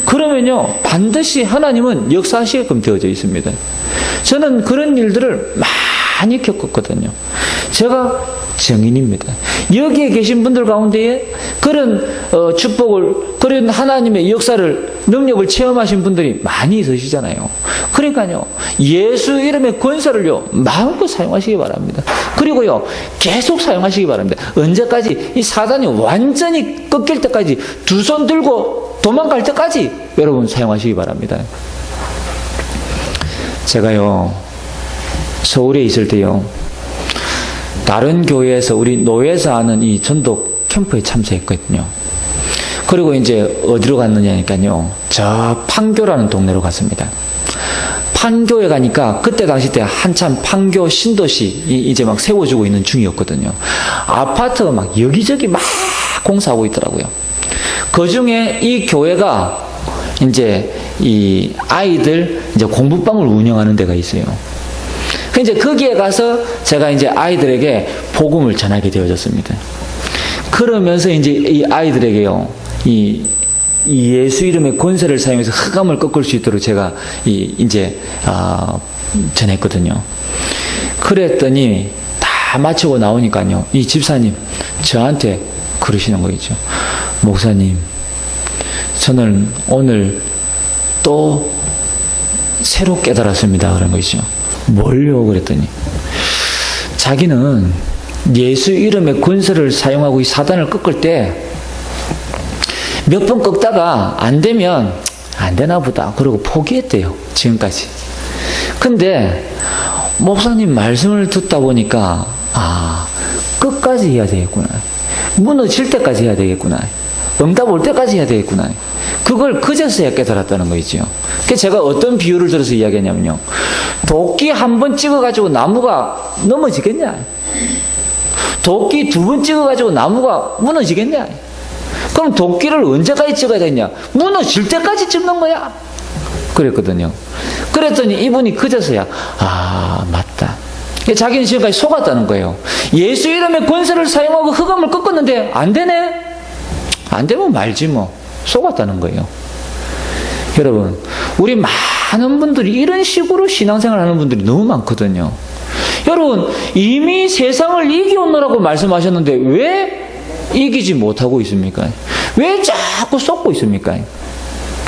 그러면요, 반드시 하나님은 역사하시게끔 되어져 있습니다. 저는 그런 일들을 많이 겪었거든요. 제가 증인입니다. 여기에 계신 분들 가운데에 그런 축복을, 그런 하나님의 역사를, 능력을 체험하신 분들이 많이 있으시잖아요. 그러니까요, 예수 이름의 권세를요, 마음껏 사용하시기 바랍니다. 그리고요, 계속 사용하시기 바랍니다. 언제까지? 이 사단이 완전히 꺾일 때까지, 두 손 들고 도망갈 때까지 여러분 사용하시기 바랍니다. 제가요, 서울에 있을 때요, 다른 교회에서 우리 노예에서 하는 이 전도 캠프에 참석했거든요. 그리고 이제 어디로 갔느냐니까요, 저 판교라는 동네로 갔습니다. 판교에 가니까 그때 당시 때 한참 판교 신도시 이제 막 세워주고 있는 중이었거든요. 아파트가 막 여기저기 막 공사하고 있더라고요. 그 중에 이 교회가 이제 이 아이들 이제 공부방을 운영하는 데가 있어요. 이제 거기에 가서 제가 이제 아이들에게 복음을 전하게 되어졌습니다. 그러면서 이제 이 아이들에게요, 이 예수 이름의 권세를 사용해서 흑암을 꺾을 수 있도록 제가 이제 전했거든요. 그랬더니 다 마치고 나오니까요, 이 집사님 저한테 그러시는 거 있죠. 목사님, 저는 오늘 또 새로 깨달았습니다. 그런 거 있죠. 뭘요? 그랬더니 자기는 예수 이름의 권세를 사용하고 이 사단을 꺾을 때 몇 번 꺾다가 안 되면 안 되나 보다 그러고 포기했대요. 지금까지. 근데 목사님 말씀을 듣다 보니까 끝까지 해야 되겠구나. 무너질 때까지 해야 되겠구나. 응답 올 때까지 해야 되겠구나. 그걸 그제서야 깨달았다는 거 있죠. 그래서 제가 어떤 비유를 들어서 이야기하냐면요, 도끼 한 번 찍어가지고 나무가 넘어지겠냐? 도끼 두 번 찍어가지고 나무가 무너지겠냐? 그럼 도끼를 언제까지 찍어야 되냐? 무너질 때까지 찍는 거야. 그랬거든요. 그랬더니 이분이 그제서야 맞다. 자기는 지금까지 속았다는 거예요. 예수 이름의 권세를 사용하고 흑암을 꺾었는데 안 되네? 안 되면 말지 뭐. 속았다는 거예요. 여러분, 우리 많은 분들이 이런 식으로 신앙생활 하는 분들이 너무 많거든요. 여러분, 이미 세상을 이기었노라고 말씀하셨는데 왜 이기지 못하고 있습니까? 왜 자꾸 속고 있습니까?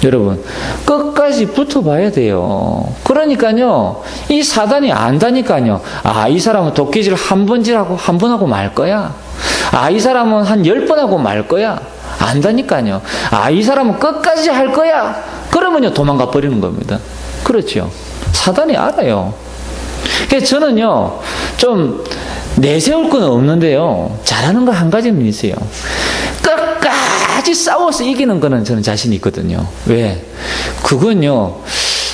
여러분, 끝까지 붙어봐야 돼요. 그러니까요, 이 사단이 안다니까요. 이 사람은 도끼질 한 번 하고 말 거야. 이 사람은 한 10번 하고 말 거야. 안다니까요. 이 사람은 끝까지 할 거야. 그러면요, 도망가 버리는 겁니다. 그렇죠. 사단이 알아요. 그래서 저는요, 좀 내세울 건 없는데요, 잘하는 거 한 가지는 있어요. 끝까지 싸워서 이기는 거는 저는 자신이 있거든요. 왜? 그건요,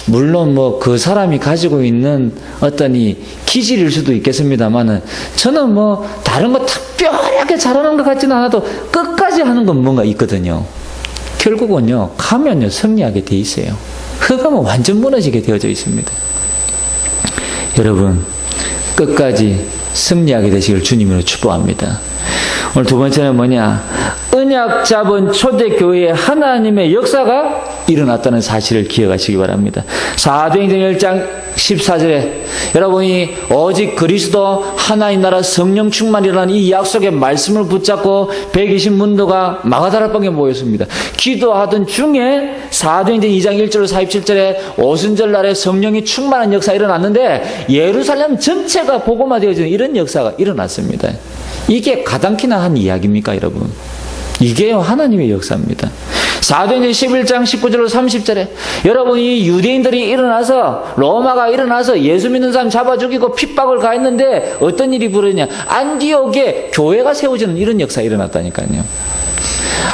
물론 뭐 그 사람이 가지고 있는 어떤 이 기질일 수도 있겠습니다만은, 저는 뭐 다른 거 특별하게 잘하는 것 같지는 않아도 끝까지 하는 건 뭔가 있거든요. 결국은요, 가면요, 승리하게 돼 있어요. 흑암은 완전 무너지게 되어져 있습니다. 여러분, 끝까지 승리하게 되시길 주님으로 축복합니다. 오늘 두 번째는 뭐냐? 언약 잡은 초대교회에 하나님의 역사가 일어났다는 사실을 기억하시기 바랍니다. 사도행전 1장 14절에 여러분이 오직 그리스도 하나님 나라 성령 충만이라는 이 약속의 말씀을 붙잡고 120문도가 마가다라 방에 모였습니다. 기도하던 중에 사도행전 2장 1절 47절에 오순절 날에 성령이 충만한 역사가 일어났는데 예루살렘 전체가 복음화되어지는 이런 역사가 일어났습니다. 이게 가당키나 한 이야기입니까, 여러분? 이게요, 하나님의 역사입니다. 사도행전 11장 19절로 30절에 여러분, 이 유대인들이 일어나서, 로마가 일어나서 예수 믿는 사람 잡아 죽이고 핍박을 가했는데 어떤 일이 벌어지냐? 안디옥에 교회가 세워지는 이런 역사가 일어났다니까요.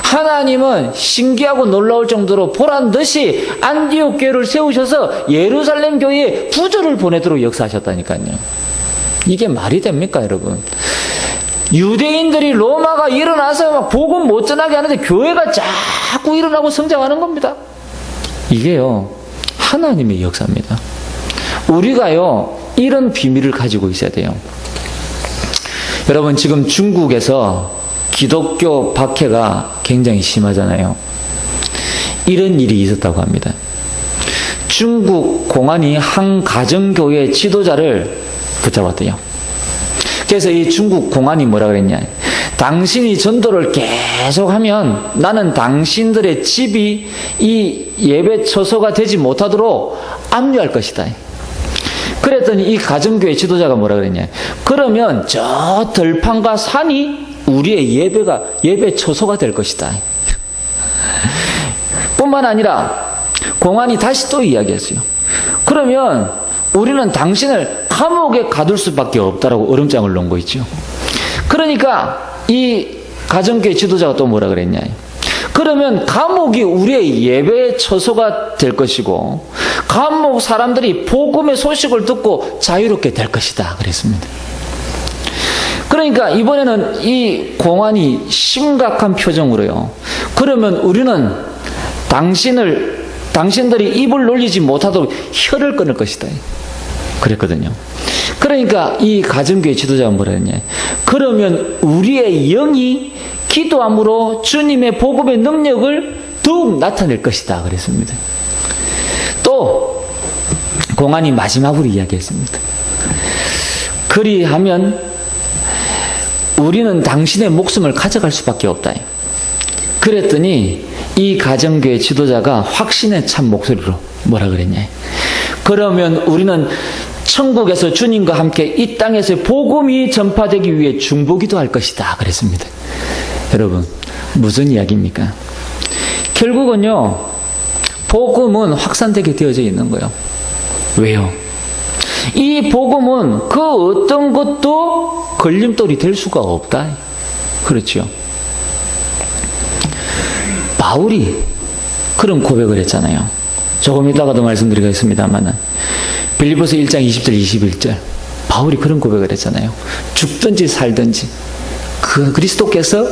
하나님은 신기하고 놀라울 정도로 보란듯이 안디옥 교회를 세우셔서 예루살렘 교회에 부조를 보내도록 역사하셨다니까요. 이게 말이 됩니까, 여러분? 유대인들이 로마가 일어나서 막 복음 못 전하게 하는데 교회가 자꾸 일어나고 성장하는 겁니다. 이게요, 하나님의 역사입니다. 우리가요, 이런 비밀을 가지고 있어야 돼요. 여러분, 지금 중국에서 기독교 박해가 굉장히 심하잖아요. 이런 일이 있었다고 합니다. 중국 공안이 한 가정교회 지도자를 붙잡았대요. 그래서 이 중국 공안이 뭐라 그랬냐? 당신이 전도를 계속하면 나는 당신들의 집이 이 예배 처소가 되지 못하도록 압류할 것이다. 그랬더니 이 가정교회 지도자가 뭐라 그랬냐? 그러면 저 들판과 산이 우리의 예배 처소가 될 것이다. 뿐만 아니라 공안이 다시 또 이야기했어요. 그러면 우리는 당신을 감옥에 가둘 수밖에 없다라고 얼음장을 놓은 거 있죠. 그러니까 이 가정교회 지도자가 또 뭐라 그랬냐? 그러면 감옥이 우리의 예배의 처소가 될 것이고 감옥 사람들이 복음의 소식을 듣고 자유롭게 될 것이다 그랬습니다. 그러니까 이번에는 이 공안이 심각한 표정으로요, 그러면 우리는 당신들이 입을 놀리지 못하도록 혀를 끊을 것이다 그랬거든요. 그러니까 이 가정교회 지도자가 뭐라 했냐? 그러면 우리의 영이 기도함으로 주님의 복음의 능력을 더욱 나타낼 것이다 그랬습니다. 또 공안이 마지막으로 이야기했습니다. 그리하면 우리는 당신의 목숨을 가져갈 수밖에 없다. 그랬더니 이 가정교회 지도자가 확신에 찬 목소리로 뭐라 그랬냐? 그러면 우리는 천국에서 주님과 함께 이 땅에서 복음이 전파되기 위해 중보기도 할 것이다 그랬습니다. 여러분, 무슨 이야기입니까? 결국은요, 복음은 확산되게 되어져 있는 거예요. 왜요? 이 복음은 그 어떤 것도 걸림돌이 될 수가 없다. 그렇죠? 바울이 그런 고백을 했잖아요. 조금 이따가도 말씀드리겠습니다만은 빌립보서 1장 20절 21절 바울이 그런 고백을 했잖아요. 죽든지 살든지 그 그리스도께서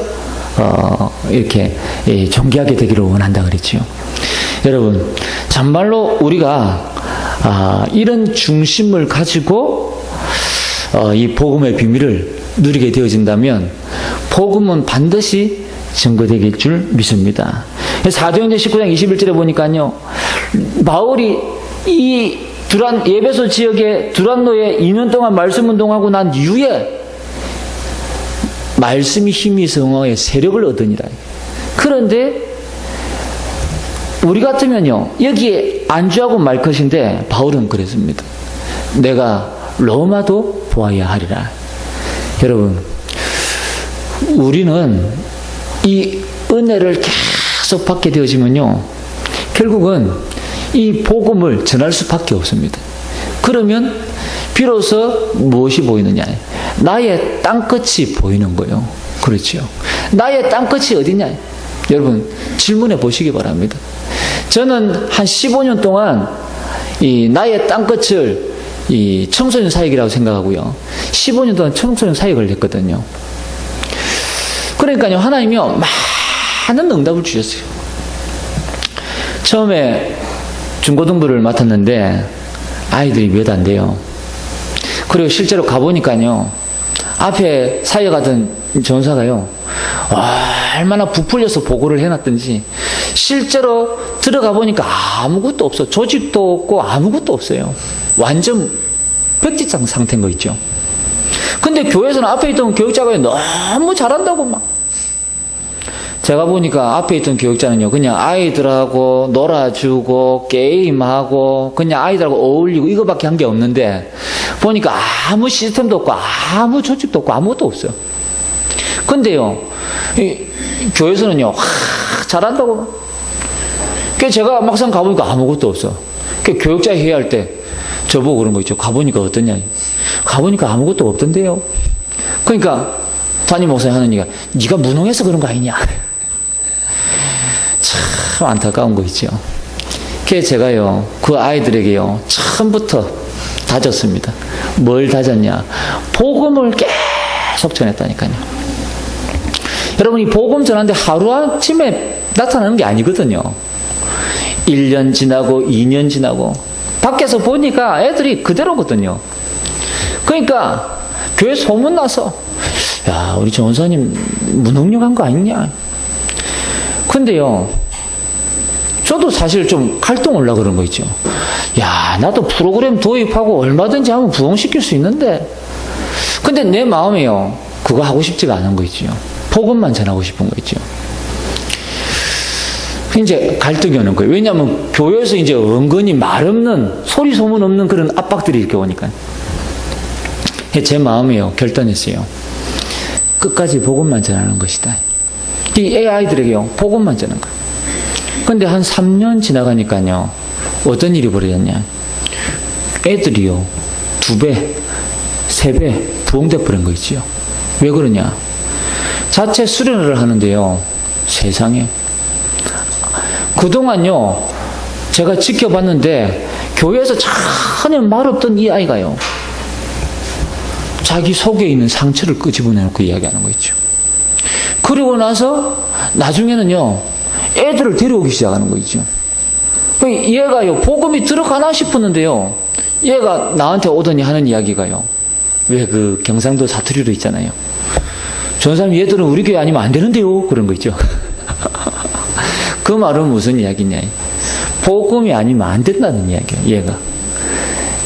이렇게 존귀하게 되기를 원한다 그랬지요. 여러분, 정말로 우리가 이런 중심을 가지고 이 복음의 비밀을 누리게 되어진다면 복음은 반드시 증거되길 줄 믿습니다. 사도행전 19장 21절에 보니까요, 바울이 이 예베소 지역의 두란노에 2년 동안 말씀 운동하고 난 이후에 말씀이 힘이 성화에 세력을 얻으니라. 그런데 우리 같으면요, 여기에 안주하고 말 것인데 바울은 그랬습니다. 내가 로마도 보아야 하리라. 여러분, 우리는 이 은혜를 계속 받게 되어지면요, 결국은 이 복음을 전할 수밖에 없습니다. 그러면 비로소 무엇이 보이느냐? 나의 땅끝이 보이는 거예요. 그렇죠. 나의 땅끝이 어디냐? 여러분, 질문해 보시기 바랍니다. 저는 한 15년 동안 이 나의 땅끝을 이 청소년 사역이라고 생각하고요, 15년 동안 청소년 사역을 했거든요. 그러니까요, 하나님이요, 많은 응답을 주셨어요. 처음에 중고등부를 맡았는데 아이들이 몇 안 돼요. 그리고 실제로 가보니까요, 앞에 사역하던 전사가요, 얼마나 부풀려서 보고를 해놨던지 실제로 들어가 보니까 아무것도 없어. 조직도 없고 아무것도 없어요. 완전 백지장 상태인 거 있죠. 근데 교회에서는 앞에 있던 교육자가 너무 잘한다고 막. 제가 보니까 앞에 있던 교육자는요, 그냥 아이들하고 놀아주고 게임하고 그냥 아이들하고 어울리고 이거밖에 한 게 없는데, 보니까 아무 시스템도 없고 아무 조직도 없고 아무것도 없어요. 근데요, 이 교회에서는요, 잘한다고. 그래서 제가 막상 가보니까 아무것도 없어. 그 교육자 회의할 때 저보고 그런 거 있죠. 가보니까 어떠냐? 가보니까 아무것도 없던데요. 그러니까 담임 목사님 하는 얘기가, 네가 무능해서 그런 거 아니냐? 참 안타까운 거 있죠. 그래서 제가요, 그 아이들에게요, 처음부터 다졌습니다. 뭘 다졌냐? 복음을 계속 전했다니까요. 여러분, 이 복음 전하는데 하루아침에 나타나는 게 아니거든요. 1년 지나고 2년 지나고 밖에서 보니까 애들이 그대로거든요. 그러니까 교회 소문나서, 야, 우리 전사님 무능력한 거 아니냐? 근데요, 저도 사실 좀 갈등하려고 그런 거 있죠. 야, 나도 프로그램 도입하고 얼마든지 하면 부흥시킬 수 있는데, 근데 내 마음에요, 그거 하고 싶지가 않은 거 있죠. 복음만 전하고 싶은 거 있죠. 이제 갈등이 오는 거예요. 왜냐하면 교회에서 이제 은근히 말 없는, 소리 소문 없는 그런 압박들이 이렇게 오니까. 제 마음에요, 결단했어요. 끝까지 복음만 전하는 것이다. 이 아이들에게요, 복음만 전하는 거예요. 근데 한 3년 지나가니까요, 어떤 일이 벌어졌냐? 애들이요, 2배, 3배 부흥돼 버린 거 있지요. 왜 그러냐? 자체 수련을 하는데요, 세상에. 그동안요, 제가 지켜봤는데, 교회에서 전혀 말 없던 이 아이가요, 자기 속에 있는 상처를 끄집어내놓고 이야기하는 거 있죠. 그리고 나서, 나중에는요, 애들을 데려오기 시작하는 거 있죠. 얘가요, 복음이 들어가나 싶었는데요, 얘가 나한테 오더니 하는 이야기가요, 왜 그 경상도 사투리로 있잖아요. 전사님, 얘들은 우리 교회 아니면 안 되는데요? 그런 거 있죠. 그 말은 무슨 이야기냐? 복음이 아니면 안 된다는 이야기예요, 얘가.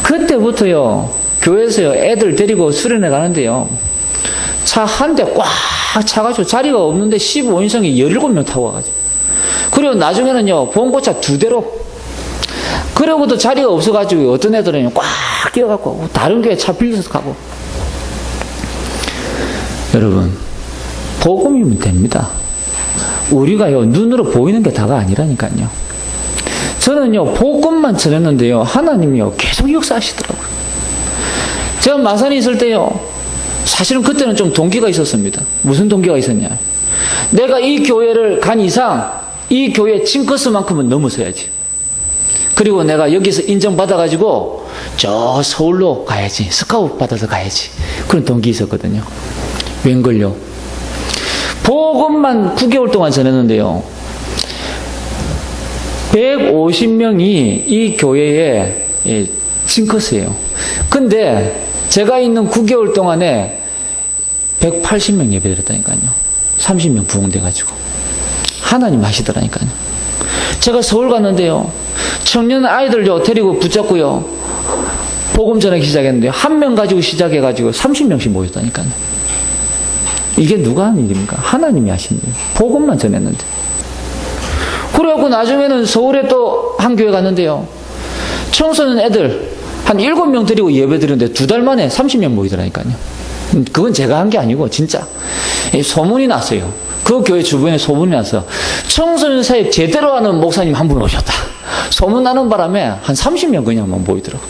그때부터요, 교회에서요, 애들 데리고 수련회 가는데요, 차 한 대 꽉 차가지고 자리가 없는데 15인승이 17명 타고 와가지고. 그리고 나중에는요, 봉고차 2대로. 그러고도 자리가 없어가지고 어떤 애들은요, 꽉 끼어갖고 다른 교회 차 빌려서 가고. 여러분, 복음이면 됩니다. 우리가요, 눈으로 보이는 게 다가 아니라니까요. 저는요, 복음만 전했는데요, 하나님이요, 계속 역사하시더라고요. 제가 마산에 있을 때요, 사실은 그때는 좀 동기가 있었습니다. 무슨 동기가 있었냐? 내가 이 교회를 간 이상 이 교회 징크스만큼은 넘어서야지. 그리고 내가 여기서 인정받아가지고 저 서울로 가야지. 스카웃 받아서 가야지. 그런 동기 있었거든요. 웬걸요? 복음만 9개월 동안 전했는데요. 150명이 이 교회에 징커스예요. 근데 제가 있는 9개월 동안에 180명 예배드렸다니까요. 30명 부흥돼가지고. 하나님 하시더라니까요. 제가 서울 갔는데요. 청년 아이들요 데리고 붙잡고요. 복음 전하기 시작했는데 한 명 가지고 시작해가지고 30명씩 모였다니까요. 이게 누가 하는 일입니까? 하나님이 하신 일. 복음만 전했는데. 그래갖고 나중에는 서울에 또 한 교회 갔는데요. 청소년 애들 한 7명 데리고 예배 드렸는데 2달 만에 30명 모이더라니까요. 그건 제가 한 게 아니고 진짜 소문이 났어요. 그 교회 주변에 소문이 나서 청소년 사역 제대로 하는 목사님 한 분 오셨다. 소문 나는 바람에 한 30명 그냥 모이더라고요.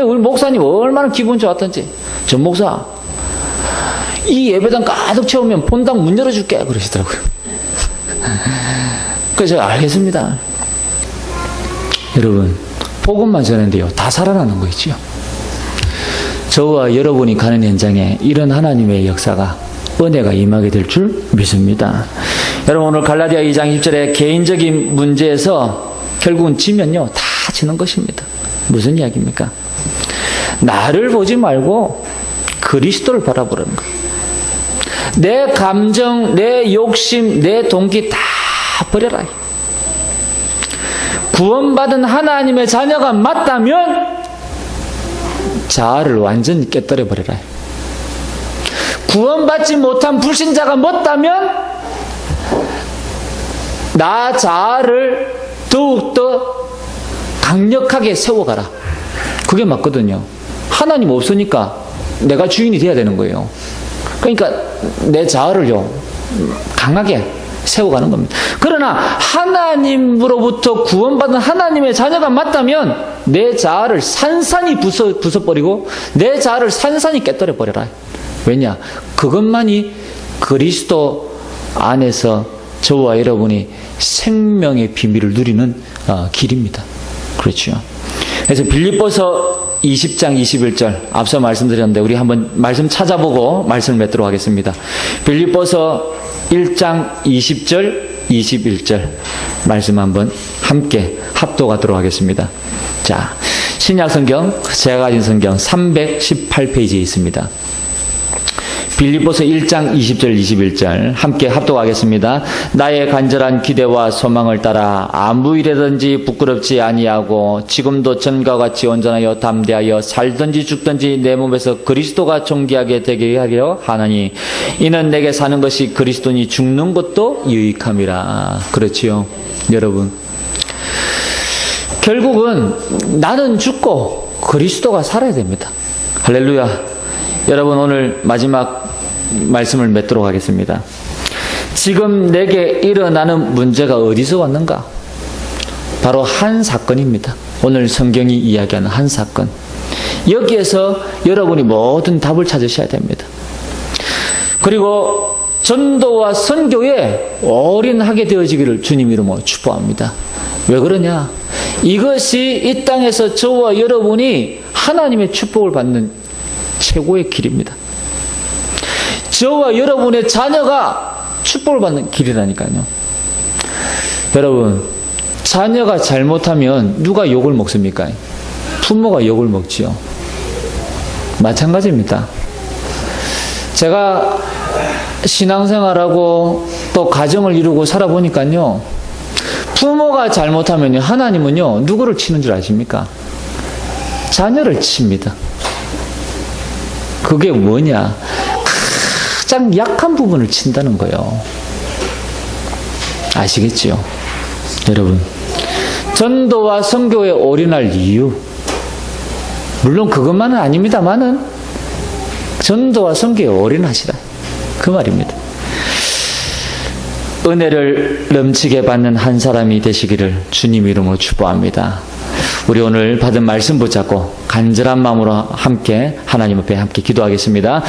우리 목사님 얼마나 기분 좋았던지, 전 목사 이 예배당 가득 채우면 본당 문 열어줄게 그러시더라고요. 그래서 제가 알겠습니다. 여러분, 복음만 전했는데요 다 살아나는 거 있죠. 저와 여러분이 가는 현장에 이런 하나님의 역사가, 은혜가 임하게 될 줄 믿습니다. 여러분, 오늘 갈라디아 2장 10절에 개인적인 문제에서 결국은 지면요 다 지는 것입니다. 무슨 이야기입니까? 나를 보지 말고 그리스도를 바라보라는 거예요. 내 감정, 내 욕심, 내 동기 다 버려라. 구원받은 하나님의 자녀가 맞다면 자아를 완전히 깨뜨려 버려라. 구원받지 못한 불신자가 맞다면 나 자아를 더욱더 강력하게 세워가라. 그게 맞거든요. 하나님 없으니까 내가 주인이 돼야 되는 거예요. 그러니까 내 자아를요 강하게 세워가는 겁니다. 그러나 하나님으로부터 구원받은 하나님의 자녀가 맞다면 내 자아를 산산히 부숴버리고 내 자아를 산산히 깨뜨려버려라. 왜냐? 그것만이 그리스도 안에서 저와 여러분이 생명의 비밀을 누리는 길입니다. 그렇죠. 그래서 빌립보서 20장 21절 앞서 말씀드렸는데 우리 한번 말씀 찾아보고 말씀을 맺도록 하겠습니다. 빌립보서 1장 20절 21절 말씀 한번 함께 합독하도록 하겠습니다. 자, 신약성경 제가 가진 성경 318페이지에 있습니다. 빌립보서 1장 20절 21절 함께 합독하겠습니다. 나의 간절한 기대와 소망을 따라 아무 일에든지 부끄럽지 아니하고 지금도 전과 같이 온전하여 담대하여 살든지 죽든지 내 몸에서 그리스도가 존귀하게 되게 하려 하나니 이는 내게 사는 것이 그리스도니 죽는 것도 유익함이라. 그렇지요, 여러분. 결국은 나는 죽고 그리스도가 살아야 됩니다. 할렐루야. 여러분, 오늘 마지막 말씀을 맺도록 하겠습니다. 지금 내게 일어나는 문제가 어디서 왔는가? 바로 한 사건입니다. 오늘 성경이 이야기하는 한 사건. 여기에서 여러분이 모든 답을 찾으셔야 됩니다. 그리고 전도와 선교에 올인하게 되어지기를 주님 이름으로 축복합니다. 왜 그러냐? 이것이 이 땅에서 저와 여러분이 하나님의 축복을 받는 최고의 길입니다. 저와 여러분의 자녀가 축복을 받는 길이라니까요. 여러분, 자녀가 잘못하면 누가 욕을 먹습니까? 부모가 욕을 먹지요. 마찬가지입니다. 제가 신앙생활하고 또 가정을 이루고 살아보니까요, 부모가 잘못하면요, 하나님은요 누구를 치는 줄 아십니까? 자녀를 칩니다. 그게 뭐냐? 가장 약한 부분을 친다는 거예요. 아시겠지요? 여러분, 전도와 선교에 올인할 이유, 물론 그것만은 아닙니다만은 전도와 선교에 올인하시라, 그 말입니다. 은혜를 넘치게 받는 한 사람이 되시기를 주님 이름으로 축복합니다. 우리 오늘 받은 말씀 붙잡고 간절한 마음으로 함께 하나님 앞에 함께 기도하겠습니다.